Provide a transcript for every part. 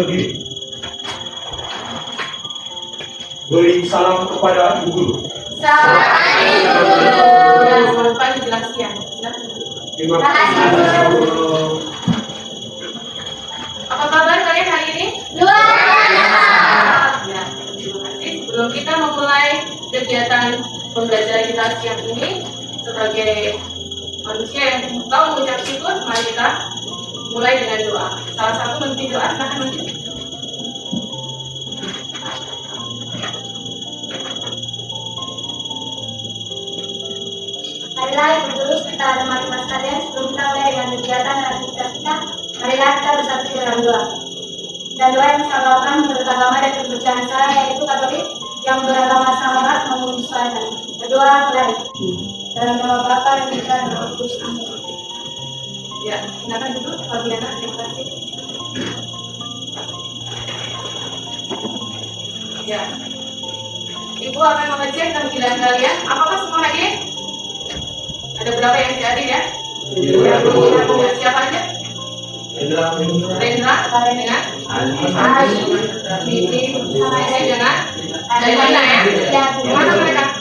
pergi. Beri salam kepada Ibu Guru. Selamat pagi, jelas siang. Terima kasih Guru. Apa kabar kalian hari ini? Luar biasa. Ya, terima kasih. Sebelum kita memulai kegiatan pembelajaran kita siang ini, sebagai manusia yang tahu mengucap syukur, mari kita mulai dengan doa. Salah satu memimpin doa, silahkan memimpin. Marilah Ibu Guru serta teman-teman sekalian, sebelum kita mulai dengan kegiatan dan aktivitas kita, marilah kita bersatu dalam doa. Dan doa yang saya lakukan menurut agama dan kepercayaan saya, yaitu Katolik yang beragama Samad mengusahakan. Berdoa mulai. Dalam nama Bapa dan Putra dan Roh Kudus. Amin. Ya, silakan duduk, Fabiana. Terima kasih. Ya, Ibu akan mengecek tampilan kalian. Apakah semua hadir? Ada berapa yang tidak hadir ya? Ya, siapa aja? Rendra dengan Ali, Bibi, saya dengan dari mana ya? Mana mereka?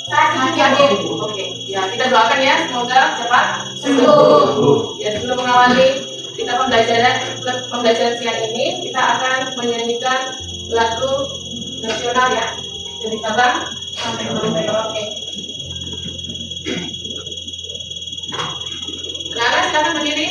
Hadir. Oke, ya kita doakan ya, semoga cepat sembuh. Ya, sebelum mengawali kita pembelajaran siang ini, kita akan menyanyikan lagu nasional ya, dari Sabang sampai Merauke. Nah, silakan berdiri.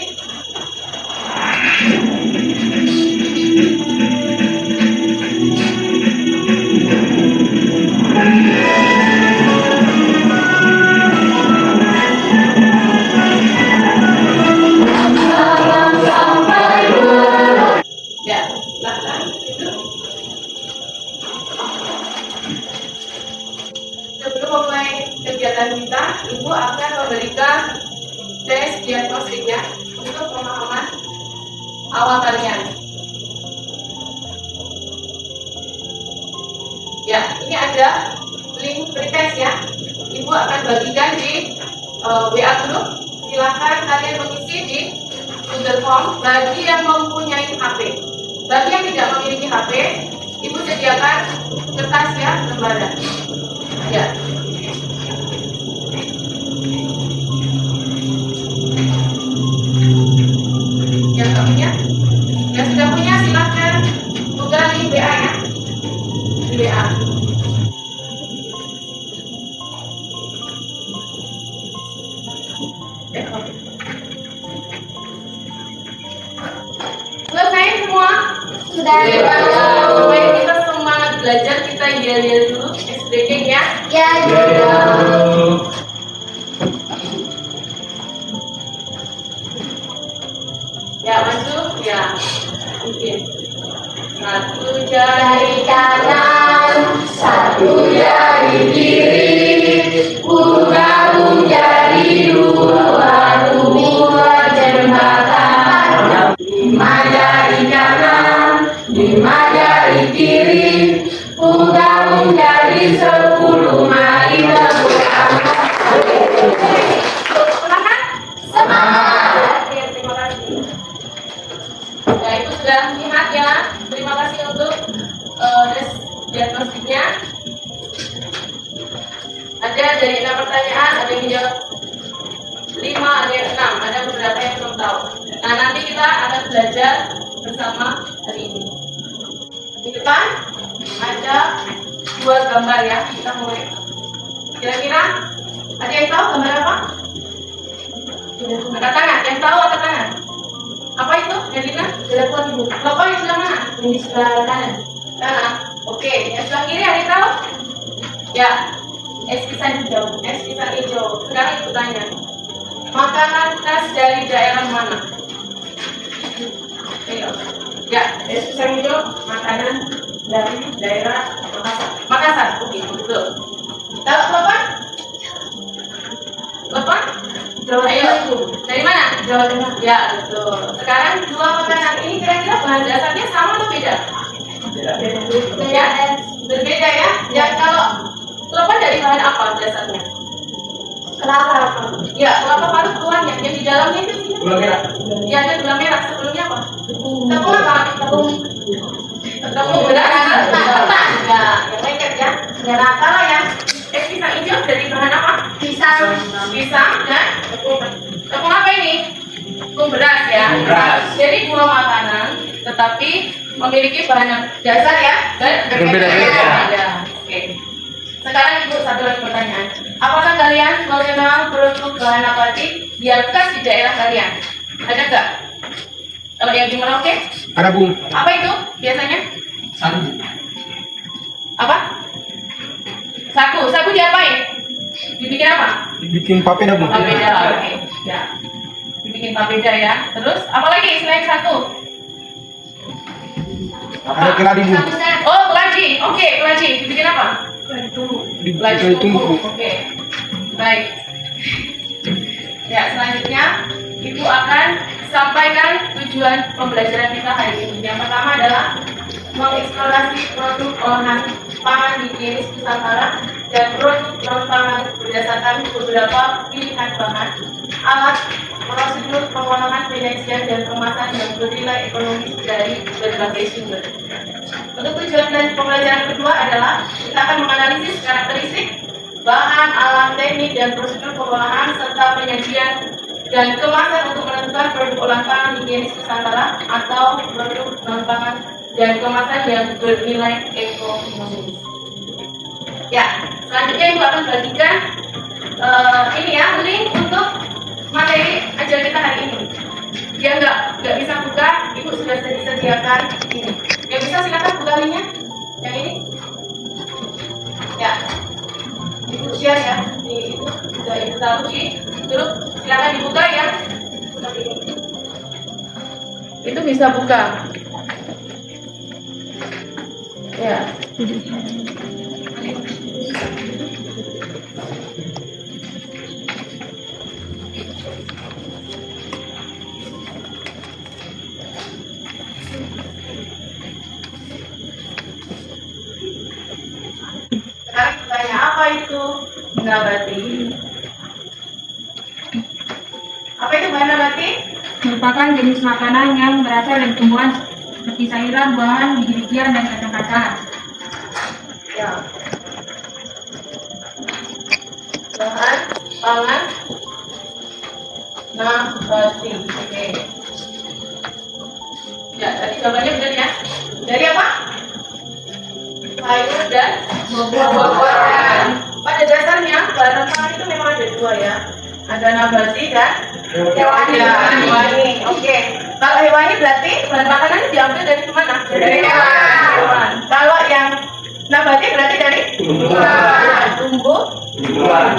Ya, silakan. Sebelum memulai kegiatan kita, Ibu akan memberikan tes diagnostiknya untuk pemahaman awal kalian. Ya, ini ada link pretest ya. Ibu akan bagikan di WA group. Silakan kalian mengisi di Google Form bagi yang mempunyai HP. Bagi yang tidak memiliki HP, Ibu sediakan kertas ya, lembaran. Ya. Yang tak punya, yang sudah punya silakan buka di WA ya, di WA. Selesai semua? Sudah. Supaya kita semangat belajar, kita yel-yel dulu SBK ya. Ya, Ya, maju ya. Mungkin. Satu jari kanan, satu jari kiri, gabung jadi dua jembatan. 5 jari kanan, 5 jari kiri, gabung jadi 10. Mari berdoa. Semangat. Oke, terima kasih. Ya, Ibu sudah lihat ya. Terima kasih untuk tes diagnostiknya. Ada dari 6 pertanyaan, ada yang menjawab 5, ada yang 6, ada beberapa yang belum tahu. Nah, nanti kita akan belajar bersama hari ini. Di depan ada 2 gambar ya, kita mulai. Kira-kira ada yang tahu gambar apa? Angkat tangan, yang tahu angkat tangan. Apa itu, Melina? telepon Ibu. Bapak yang sebelah mana? Yang di sebelah kanan. Kanan. Oke, yang sebelah kiri ada yang tahu? Ya, Es pisang hijau. es pisang hijau. Sekarang Ibu tanya, makanan khas dari daerah mana? Ayo. Ya, Es pisang hijau makanan dari daerah Makassar. Makassar. Oke, betul. Tahu Bapak? Bapak? Jawa Ayo. Tengah, Ibu. Dari mana? Jawa Tengah. Ya, betul. Sekarang 2 makanan ini kira-kira bahan dasarnya sama atau beda? Beda. Berbeda ya? Ya, kalau kelapa dari bahan apa dasarnya? Kelapa. Ya, kelapa parut keluarnya. Yang di dalamnya itu Gula merah. ya ada gula merah. Sebelumnya apa? Tepung. Tepung apa? Tepung Ya, nah kalau yang pisang hijau dari bahan apa? Pisang dan tepung apa ini? Tepung beras ya. Tepung beras. Jadi dua makanan, tetapi memiliki bahan dasar ya berbeda. Oke. Sekarang ibu satu lagi pertanyaan. Apakah kalian mengenal produk bahan nabati yang khas di daerah kalian? Ada nggak? Kalau yang di Merauke? Ada Bu. Apa itu biasanya? Satu. Apa? Sagu diapain? Dibikin apa? Bikin papeda Bu. Papeda, oke. Ya. Dibikin papeda ya. Terus apa lagi selain sagu? Ada keladi Bu. Oh, keladi. Oke, keladi. Dibikin apa? Dibikin tunggu Bu. Oke. Baik. Ya, selanjutnya Ibu akan sampaikan tujuan pembelajaran kita hari ini. Yang pertama adalah mengeksplorasi produk olahan pangan higienis Nusantara dan produk non pangan berdasarkan beberapa pilihan bahan, alat, prosedur pengolahan, penyajian dan kemasan yang bernilai ekonomis dari berbagai sumber. Untuk tujuan dan pembelajaran kedua adalah kita akan menganalisis karakteristik bahan, alat, teknik dan prosedur pengolahan serta penyajian dan kemasan untuk menentukan produk olahan pangan higienis Nusantara atau produk non pangan dan kemasan yang bernilai ekonomis. Ya, selanjutnya Ibu akan bagikan ini ya link untuk materi ajar kita hari ini. Yang nggak bisa buka, Ibu sudah disediakan ini. Yang bisa silakan buka linknya. Yang ini. Ya, Ibu share ya. Di itu sudah Ibu tahu sih. Terus silakan dibuka ya. Seperti ini. Itu bisa buka. Ya. Sekarang bertanya apa itu nabati? Apa itu bahan nabati? Merupakan jenis makanan yang berasal dari tumbuhan seperti sayuran, buahan, biji-bijian, dan kacang-kacangan. Ya. Bahan pangan nabati. Oke. Ya, tadi jawabannya benar ya. Dari apa? Sayur dan buah-buahan. Pada dasarnya bahan pangan itu memang ada dua ya. Ada nabati dan hewani. Oke. Kalau hewani berarti bahan makanannya diambil dari mana? Dari hewan. Kalau yang nabati berarti dari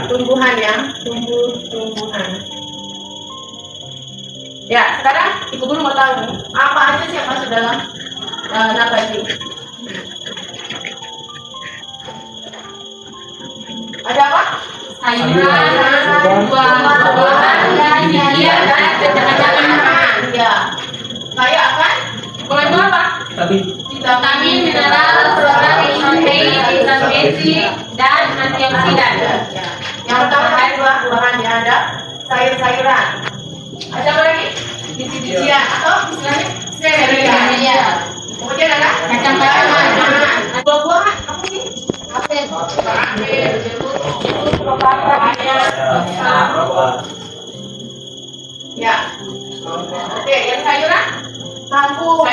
tumbuhan ya, tumbuhan. Ya, sekarang Ibu Guru mau tahu apa aja sih yang masuk dalam nabati? Ada apa? Sayuran, buah-buahan, biji-bijian, dan kacang-kacangan. Ya. Kayak akan mengandung apa? Vitamin, mineral, protein, zat besi, dan antioksidan. Yang pertama ada buah-buahan, ya ada sayur-sayuran. Ada apa lagi? Biji-bijian atau istilahnya sereal. Kemudian ada kacang-kacangan. Buah-buahan apa sih? Apel, ya. Oke, yang sayuran? Kangkung.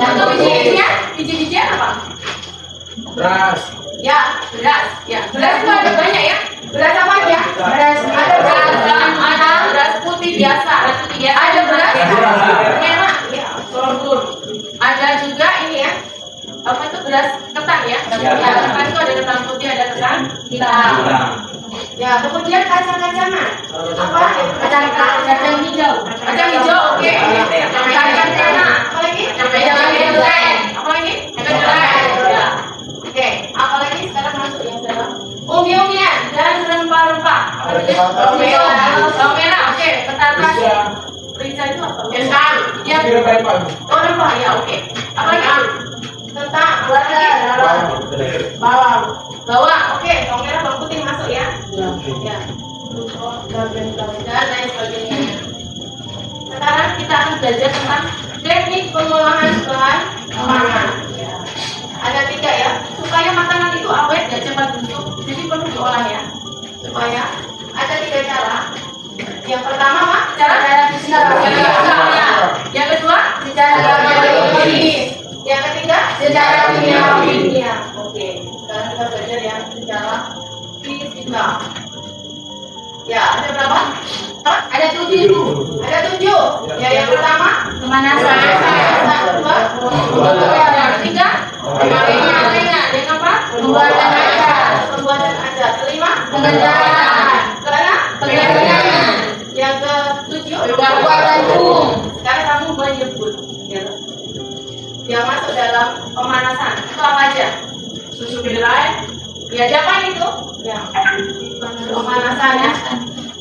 Untuk biji-bijian apa? Beras. Ya, beras. Ya, beras itu ada banyak ya. Beras apa aja? Ada beras putih biasa. Ada beras merah. Ya, sorghum. Ada juga ini ya. Apa itu beras ketan ya? Ketan itu ada ketan putih, ada ketan hitam. Ya, kemudian kacang-kacangan. Apa? Kacang hijau. Kacang hijau, oke. Kacang tanah. Apa lagi? Kacang apa lagi? Ya. Oke, apa lagi sekarang masuk yang dalam? Umbi-umbian dan rempah-rempah. Bawang merah, oke. Ketan kasih. Merica itu apa? Kentang. Ya. Oh, rempah ya, oke. Apa lagi? Kentang. Bawang. Oke. Bawang merah, bawang putih masuk ya. Ya. Dan lain sebagainya. Sekarang kita akan belajar tentang teknik pengolahan bahan pangan. Ada 3 ya, supaya makanan itu awet dan cepat busuk, jadi perlu diolah ya. Supaya ada 3 cara. Yang pertama Pak, cara fisika. Yang kedua, secara biologis. Yang ketiga, secara kimia. Oke, sekarang kita belajar yang secara fisika. Ya, ada berapa? Ada 7. Ada 7. Ya, yang pertama pemanasan. Yang kedua, yang ketiga pemalengan. Yang keempat pembuatan ajar. Kelima pengerjaan. Keenam pengerjaan. Yang ketujuh pembuatan bum. Sekarang kamu menyebut yang masuk dalam pemanasan itu apa aja? Susu kedelai. Ya, Japan itu. Ya, pemanasan ya.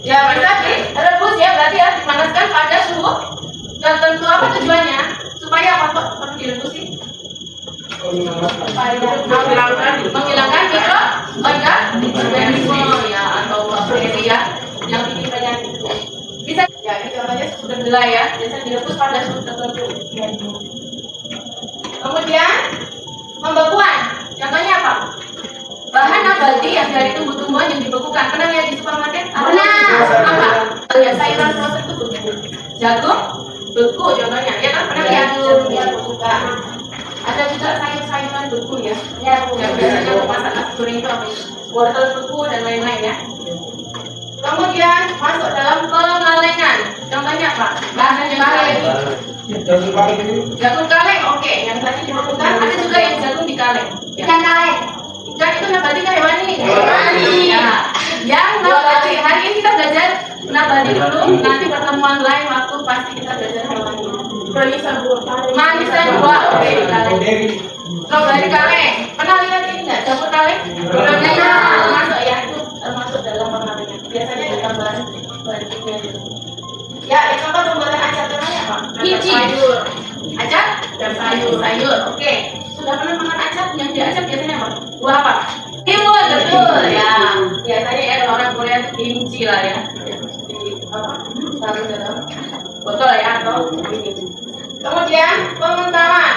Ya, berarti rebus ya, berarti ya dipanaskan pada suhu tertentu. Apa tujuannya? Supaya apa kok perlu direbus sih? Menghilangkan mikroorganisme ya atau bakteri ya yang bikin penyakit itu. Bisa ya, ini contohnya susu kedelai ya, biasanya direbus pada suhu tertentu. Kemudian pembekuan, contohnya apa? Bahan nabati yang dari tumbuh-tumbuhan yang dibekukan. Pernah lihat di supermarket? Apa? Ya, sayuran proses itu beku. Jagung beku contohnya. Ya kan pernah lihat bekukan. Ada juga sayur-sayuran beku ya. Yang biasanya untuk masak nasi goreng itu apa? Wortel beku dan lain-lain ya. Kemudian masuk dalam pengalengan. Contohnya apa? Bahan yang kaleng. Jagung kaleng, oke. Yang tadi dibekukan. Ada juga yang jagung dikaleng. Ikan kaleng. Ikan itu nabati ke hewani. Ya. Yang nabati. Hari ini kita belajar nabati dulu. Nanti pertemuan lain waktu pasti kita belajar hewani. Manisan buah. Oke, kaleng. Strawberry kaleng. Pernah lihat ini nggak? Jamur kaleng? Masuk ya, itu termasuk dalam pengalengan. Biasanya ditambahin bahan kimia gitu. Ya, ini contoh pembuatan acar namanya apa? Sayur. Acar? Sayur. Oke. Sudah pernah makan acar? Yang diacar biasanya apa? Buah apa? Timun, betul ya. Biasanya ya kalau orang Korea itu kimchi lah ya. Taruh dalam botol ya atau ini. Kemudian pengentalan.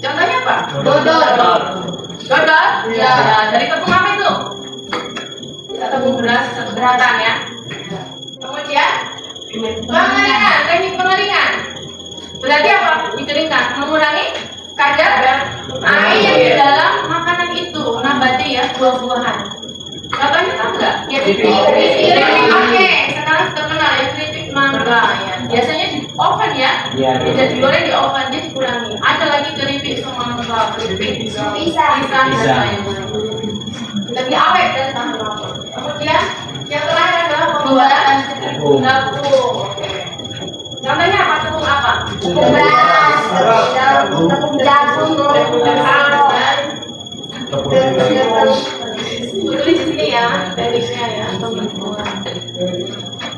Contohnya apa? Dodol. Ya, dari tepung apa itu? Kita tepung beras seberatan ya. Kemudian pengeringan, teknik pengeringan. Berarti apa? Dikeringkan, mengurangi kadar air di dalam makanan itu, nabati ya, buah-buahan. Contohnya tahu nggak? Ya, keripik. Oke, sekarang terkenal ya keripik mangga ya. Biasanya di oven ya. Bisa digoreng di oven, jadi dikurangi. Ada lagi keripik semangka, keripik pisang dan lain-lain. Lebih awet dan tahan lama. Kemudian yang terakhir adalah pembuatan tepung. Oke. Contohnya apa? Tepung apa? Tepung beras, tepung jagung, tulis di sini ya, tekniknya ya,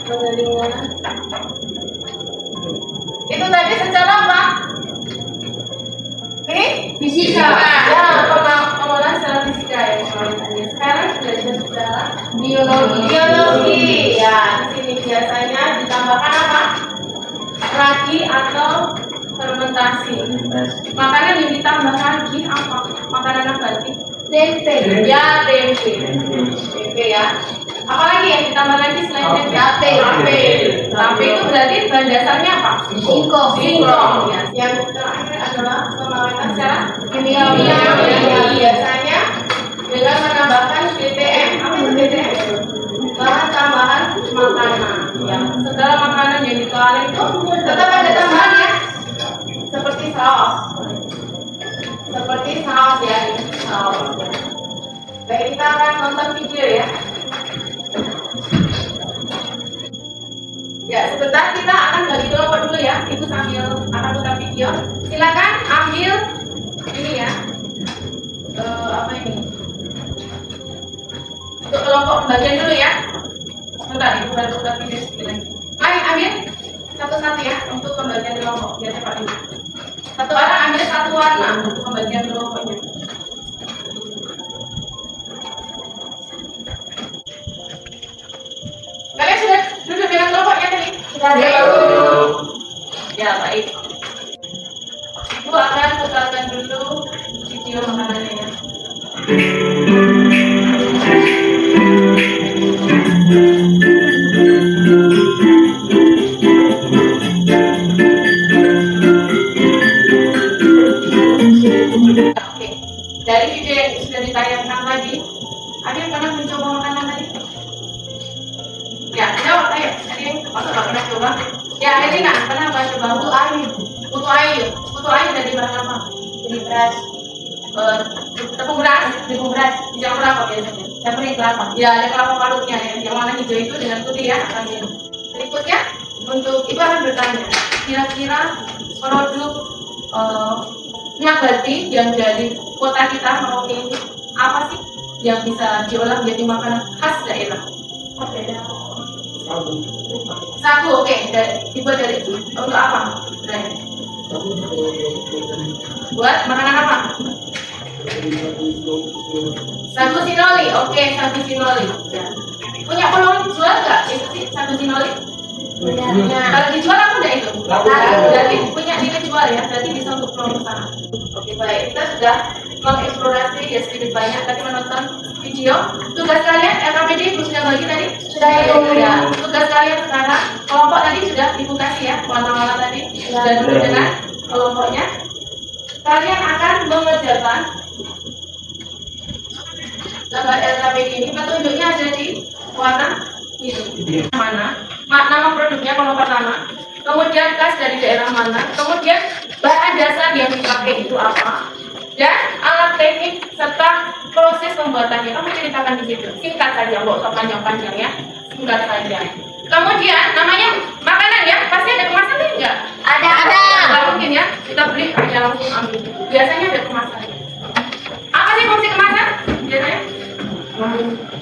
pengeringan. Itu tadi secara apa? Ini fisika. Ya, pengolahan secara fisika ya. Sekarang belajar secara biologi. Ya, di sini biasanya ditambahkan apa? Ragi atau fermentasi. Makanan yang ditambahkan lagi apa? Makanan nabati. tempe. Ya, tempe ya. Apalagi yang ditambah lagi selain tempe? Tape itu berarti bahan dasarnya apa? Singkong ya. Yang terakhir adalah pengawatan secara kimia. Biasanya dengan menambahkan BTM. Apa itu BTM? Bahan tambahan makanan. Ya, segala makanan yang dikeluarkan itu tetap ada tambahan ya. Seperti saus ya, ini saus. Baik, kita akan nonton video ya. Ya, sebentar kita akan bagi kelompok dulu ya. Ibu sambil akan buka video. Silakan ambil ini ya. Apa ini? Untuk kelompok pembagian dulu ya. Sebentar, Ibu baru buka video sedikit lagi. Mari ambil satu-satu ya untuk pembagian kelompok. Biar cepat ini. Satu orang ambil satu warna untuk pembagian kelompoknya. Kalian sudah duduk dengan kelompoknya tadi? Sudah. Ya, baik. Ya, Elina, kenapa coba? Untuk air, Untuk air dari bahan apa? dari beras, Tepung beras. tepung beras, Jam berapa biasanya? campur kelapa. Ya, ada kelapa parutnya ya. Yang warna hijau itu dengan putih ya. Berikutnya, untuk itu akan bertanya, kira-kira produk nabati yang dari kota kita Merauke ini apa sih yang bisa diolah menjadi makanan khas daerah? Sagu, oke. Dibuat dari itu. Untuk apa? Buat makanan apa? Sagu sinoli, oke, sagu sinoli. Ya. Punya peluang jual nggak itu sih sagu sinoli? Punya. Kalau dijual aku udah itu. Laku. Berarti punya nilai jual ya, berarti bisa untuk promosi. Oke baik, kita sudah mengeksplorasi ya sedikit banyak tadi menonton video. Tugas kalian LKPD ibu sudah bagi tadi? Sudah, Ibu. Ya. Tugas kalian sekarang kelompok tadi sudah ibu kasih ya, warna-warna tadi dan dengan kelompoknya. Kalian akan mengerjakan gambar LKPD ini, petunjuknya ada di warna biru. Nama produknya kalau pertama, kemudian khas dari daerah mana, kemudian bahan dasar yang dipakai itu apa, dan alat teknik serta proses pembuatannya. Kamu ceritakan di situ, singkat saja, nggak usah panjang-panjang ya, singkat saja. Kemudian namanya makanan ya, pasti ada kemasannya enggak? Ada. Nggak mungkin ya, kita beli aja langsung ambil. Biasanya ada kemasannya. Apa sih fungsi kemasan? Biasanya?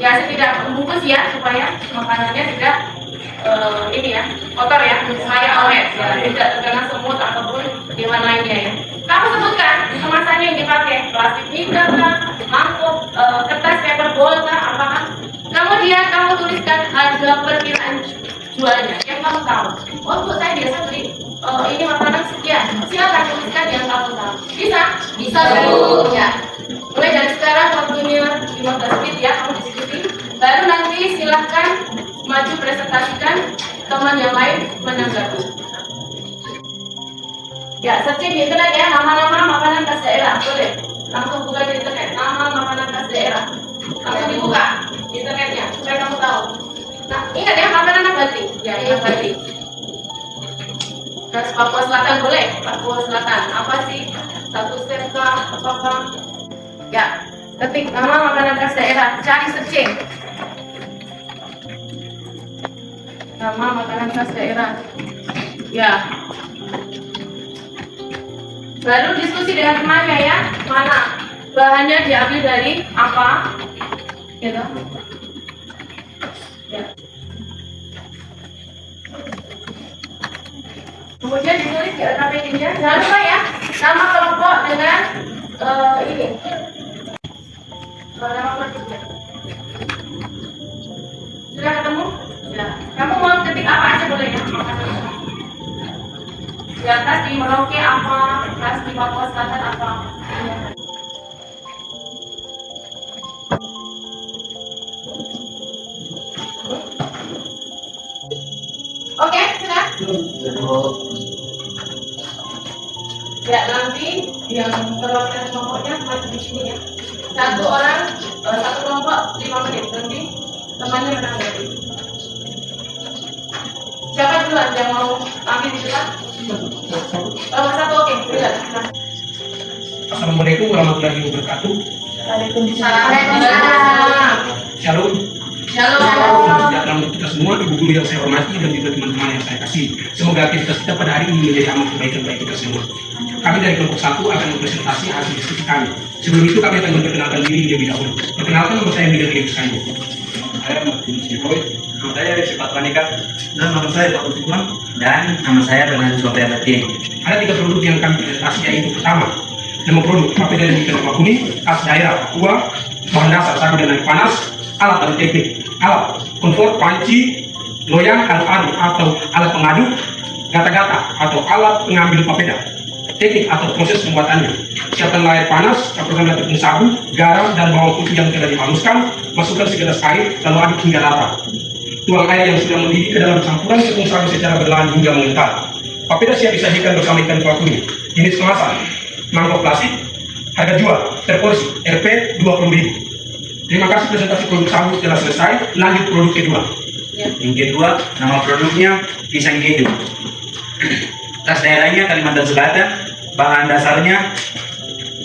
Ya tidak membungkus ya, supaya makanannya tidak ini ya, kotor ya, supaya awet ya, tidak terkena semut ataupun hewan lainnya ya. Kamu sebutkan kemasannya yang dipakai, plastik migas kah, mangkuk, kertas paper bowl kah, apakah? Kemudian kamu tuliskan harga perkiraan jualnya yang kamu tahu. Oh bu, saya biasa beli ini makanan sekian. Silakan tuliskan yang kamu tahu. Bisa? Bisa Bu. Ya. Mulai dari sekarang waktunya 15 menit ya, kamu diskusi. Baru nanti silahkan maju presentasikan, teman yang lain menanggapi. Ya, searching di internet ya, nama-nama makanan khas daerah, boleh. Langsung buka di internet, nama makanan khas daerah. Langsung dibuka di internetnya, supaya kamu tahu. Nah, ingat ya, makanan nabati. Ya, nabati. Khas Papua Selatan boleh, Papua Selatan. Apa sih? Satu step kah? Apakah? Ya, ketik nama makanan khas daerah, cari searching. Nama makanan khas daerah. Ya. Baru diskusi dengan temannya ya, mana bahannya diambil dari apa, gitu. Ya. Kemudian ditulis di LKPD-nya. Jangan lupa ya, nama kelompok dengan ini. Nama produknya. Sudah ketemu? Ya. Kamu mau ketik apa aja boleh ya? Di atas di Merauke apa, kelas di Papua Selatan apa. Ya. Oke, sudah? Ya, nanti yang perwakilan kelompoknya masih di sini ya. Satu orang, satu kelompok 5 menit. Nanti temannya menanggapi. Siapa duluan yang mau ambil di depan? Kalau satu oke, tidak. Assalamualaikum warahmatullahi wabarakatuh. Waalaikumsalam. Shalom. Shalom. Salam sejahtera untuk kita semua, ibu guru yang saya hormati dan juga teman-teman yang saya kasih. Semoga aktivitas kita pada hari ini menjadi amal kebaikan bagi kita semua. Kami dari kelompok 1 akan mempresentasi hasil diskusi kami. Sebelum itu kami akan memperkenalkan diri terlebih dahulu. Perkenalkan nama saya Miguel Reyes Kanyo. Saya Martin Siboy, nama saya Sifat Panika, Dan nama saya Pak Tuhan. dan nama saya dengan Sofia Batin. Ada 3 produk yang kami presentasi, yaitu pertama, nama produk papeda dari kelapa kuning, khas daerah Papua, bahan dasar sagu dan air panas, alat dan teknik, alat konfor, panci, loyang, alu-alu atau alat pengaduk, gata-gata atau alat pengambil papeda, teknik atau proses pembuatannya. Siapkan air panas, campurkan dengan tepung sagu, garam dan bawang putih yang telah dihaluskan, masukkan segelas air, lalu aduk hingga rata. Tuang air yang sudah mendidih ke dalam campuran tepung sagu secara berlahan hingga mengental. Papeda siap disajikan bersama ikan kuah kuning. Jenis kemasan, mangkok plastik, harga jual per porsi Rp 20.000. Terima kasih, presentasi produk sagu telah selesai. Lanjut produk kedua. Ya. Yang kedua, nama produknya pisang keju. Tas daerahnya Kalimantan Selatan, bahan dasarnya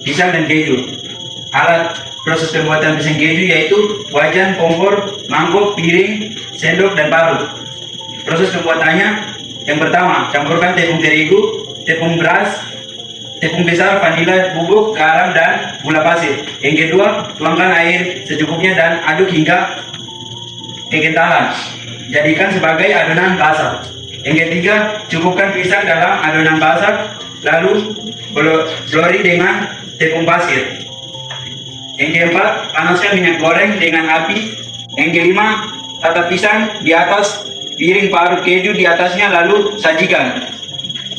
pisang dan keju. Alat proses pembuatan pisang keju yaitu wajan, kompor, mangkok, piring, sendok, dan parut. Proses pembuatannya, yang pertama, campurkan tepung terigu, tepung beras, tepung besar, vanila bubuk, garam, dan gula pasir. Yang kedua, tuangkan air secukupnya dan aduk hingga kekentalan. Jadikan sebagai adonan basah. Yang ketiga, cukupkan pisang dalam adonan basah, lalu blori dengan tepung pasir. Yang keempat, panaskan minyak goreng dengan api. Yang kelima, tata pisang di atas piring, parut keju di atasnya, lalu sajikan.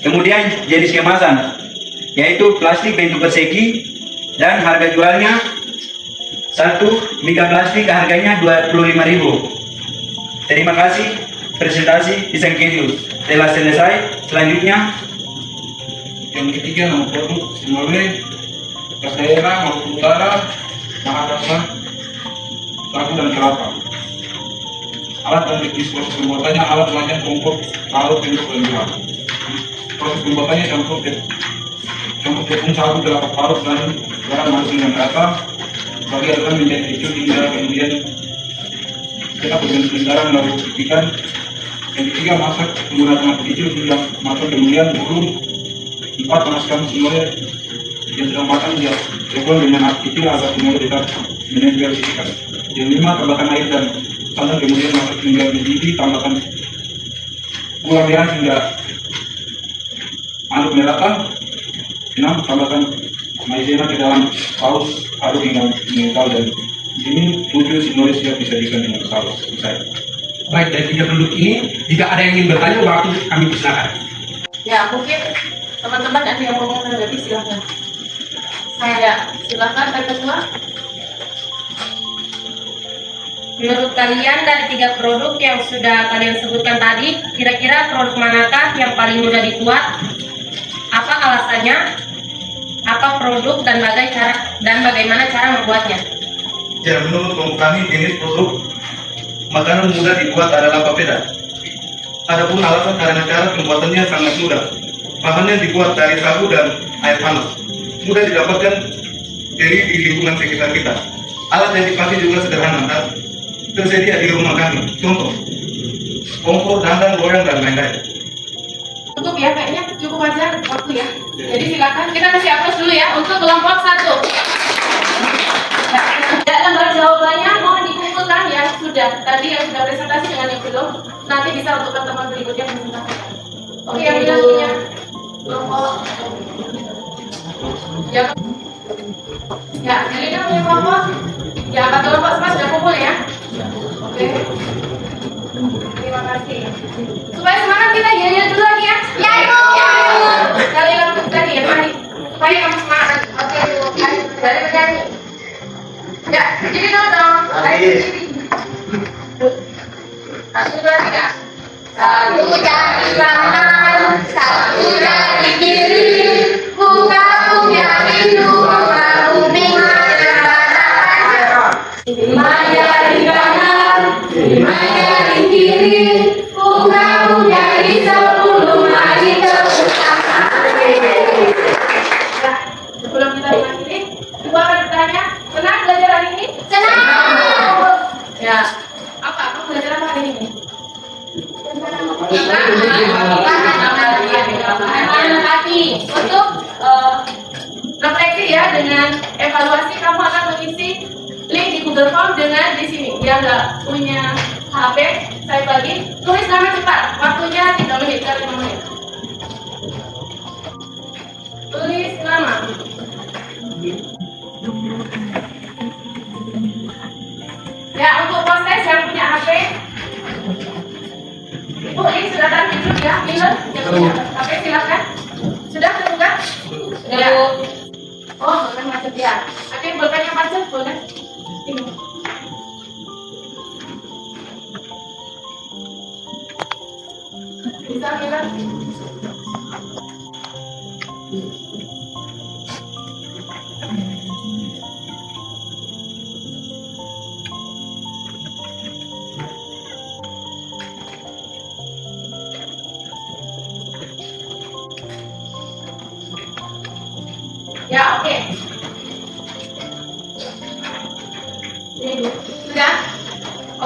Kemudian jenis kemasan, yaitu plastik bentuk persegi, dan harga jualnya satu mika plastik harganya 25.000. Terima kasih, presentasi pisang keju telah selesai. Selanjutnya, Yang ketiga, nama produk Sinole, tas daerah, Maluku Utara, bahan dasar sagu dan kelapa. Alat dan teknis proses pembuatannya, alat wajan, kompor, parut, sendok, dan gelas. Proses pembuatannya campur tepung sagu, kelapa parut, dan garam, manis, dan rata. Bagi adonan menjadi kecil hingga kemudian kita berbentuk lingkaran lalu ikan. Yang ketiga, masak menggunakan api kecil hingga matang, kemudian belum. 4, panaskan sinole yang sudah matang dia teflon dengan api kecil agar sinole tetap menempel di ikan. Yang 5, tambahkan air dan santan, kemudian masak hingga mendidih, tambahkan gula merah hingga aduk merata. 6, tambahkan maizena ke dalam saus, aduk hingga mengental, dan di sini 7, sinole siap disajikan dengan saus. Selesai. Baik, dari 3 produk ini, jika ada yang ingin bertanya, waktu kami persilakan. Ya, mungkin teman-teman ada yang mau menanggapi, silahkan. Saya silahkan, Pak Ketua. Menurut kalian dari 3 produk yang sudah kalian sebutkan tadi, kira-kira produk manakah yang paling mudah dibuat? Apa alasannya? Apa produk dan bagaimana cara membuatnya? Ya, menurut kelompok kami, jenis produk makanan mudah dibuat adalah papeda. Adapun alasan karena cara pembuatannya sangat mudah. Bahannya dibuat dari sagu dan air panas. Mudah didapatkan di lingkungan sekitar kita. Alat yang dipakai juga sederhana dan tersedia di rumah kami. Contoh, kompor, dandang, goyang, dan lain-lain. Cukup ya, kayaknya cukup aja waktu ya. Jadi silakan kita kasih aplaus dulu ya untuk kelompok 1. Ya, lembar jawabannya mohon dikumpulkan yang sudah tadi, yang sudah presentasi dengan yang belum. Nanti bisa untuk teman berikutnya presentasi. Oke, yang punya kelompok. Ya, jadi kan punya kelompok. Ya, 4 kelompok semua sudah kumpul ya. Oke. Terima kasih. Supaya semangat kita nyanyi dulu lagi ya. Ya, Ibu. Kali lagu tadi ya, mari. Supaya kamu semangat. Oke, Ibu. Dari penyanyi. Ya, jadi dulu dong. Ayo. Satu, dua, tiga. Satu dari kanan, satu dari kiri. Buka punya pintu, buka bumi barat. 5 dari kanan, 5 dari kiri. Buka punya di 10 lagi ke belakang. Nah, sebelum kita mengakhiri, Ibu akan bertanya, senang belajar hari ini? Senang. Ya, apa? Kamu belajar apa hari ini? Hati untuk refleksi ya, dengan evaluasi kamu akan mengisi link di Google Form dengan di sini. Yang nggak punya HP, saya bagi, tulis nama cepat. Waktunya 3 menit ke 5 menit. Tulis nama. Ya, untuk proses yang punya HP, Bu, ini sudah tertutup ya, minus yang punya HP silakan. Sudah terbuka? Sudah. Ya. Oh, bukan macet ya. Ada yang boleh yang macet boleh? Ini. Bisa minus?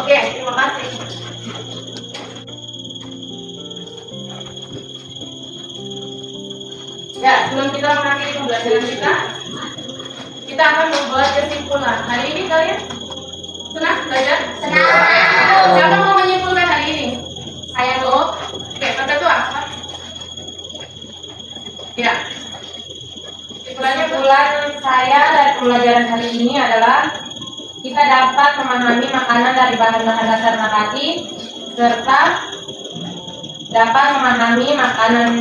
Oke, terima kasih. Ya, sebelum kita mengakhiri pembelajaran kita akan membuat kesimpulan. Hari ini kalian senang belajar? Senang. Siapa mau menyimpulkan hari ini? Saya tuh. Oke, kata itu apa? Ya. Kesimpulan saya dari pembelajaran hari ini adalah kita dapat memahami makanan dari bahan-bahan dasar nabati serta dapat memahami makanan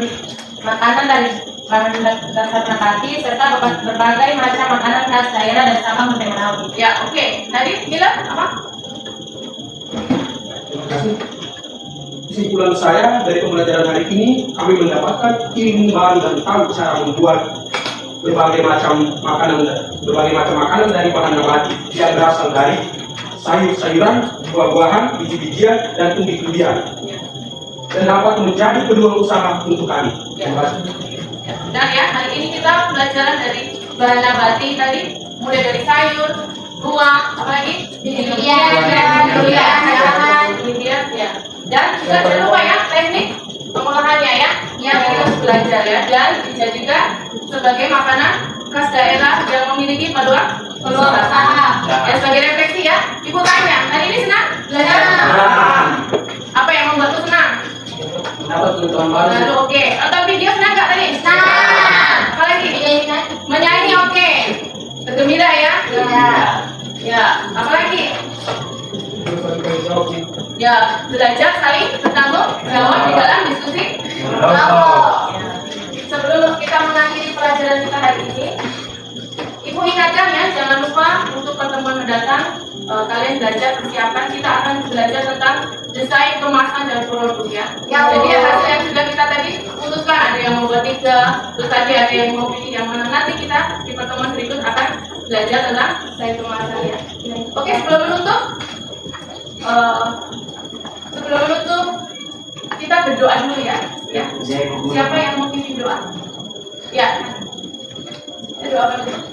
dari bahan dasar nabati serta berbagai macam makanan khas daerah dan Sabang sampai Merauke. Ya, oke. Tadi bilang apa? Terima kasih. Kesimpulan saya dari pembelajaran hari ini, kami mendapatkan ilmu baru tentang cara membuat berbagai macam makanan dari bahan nabati yang berasal dari sayur-sayuran, buah-buahan, biji-bijian, dan umbi-umbian, dan dapat menjadi peluang usaha untuk kami. Terima kasih. Dan ya, hari ini kita pelajaran dari bahan nabati tadi, mulai dari sayur, buah, apalagi? Biji-bijian, ya. Dan juga jangan lupa ya, teknik pengolahannya ya, yang kita harus belajar ya, dan bisa juga sebagai makanan khas daerah yang memiliki peluang usaha. Ya, sebagai refleksi ya, Ibu tanya, hari ini senang belajar? Apa yang membuatmu senang? Dapat pengetahuan baru. Lalu oke, atau video senang nggak tadi? Senang. Apa lagi? Menyanyi oke. Bergembira ya? Ya. Apa lagi? Ya, belajar saling bertanggung jawab di dalam diskusi. Sebelum kita mengakhiri pelajaran kita hari ini, Ibu ingatkan ya, jangan lupa untuk pertemuan mendatang kalian belajar persiapan. Kita akan belajar tentang desain kemasan dan produk ya. Jadi hasil yang sudah kita tadi putuskan, ada yang membuat 3, terus tadi ada yang mau pilih yang mana. Nanti kita di pertemuan berikut akan belajar tentang desain kemasan ya. Oke, sebelum menutup kita berdoa dulu ya. Siapa yang mau pimpin doa? Ya. Kita doakan dulu.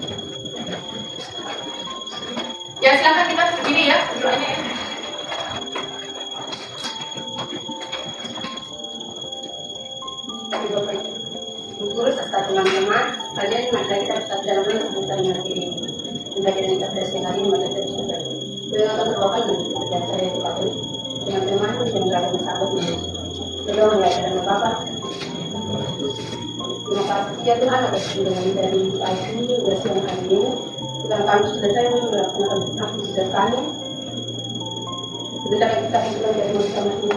Ya, silakan kita berdiri ya, doanya ya. Guru serta teman-teman, kalian mari kita tetap dalam kebutuhan mengerti pembelajaran kita kali ini maka kita sudah beliau akan terbawakan dan pekerjaan saya itu kali teman-teman yang berada di sahabat ini beliau mengajarkan Bapak. Terima kasih ya Tuhan atas undangan dari pagi hingga siang hari ini. Setelah kami selesai melakukan aktivitas kami, sebentar kita pulang dari masing-masing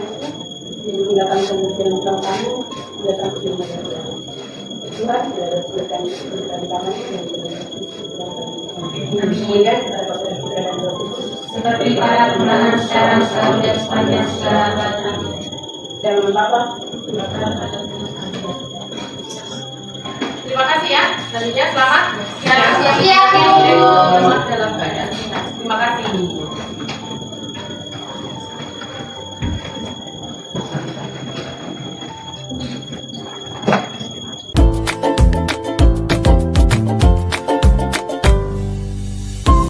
yang meninggalkan kemudian pulang kami datang ke rumah Tuhan tidak ada kesulitan dari kami yang kemudian kepada Bapak dan Putra dan Roh Kudus Seperti pada permulaan sekarang selalu dan sepanjang segala abad. dan Bapak. Terima kasih ya. Selanjutnya selamat siang. Siang, Bu. Selamat dalam keadaan sehat. Terima kasih.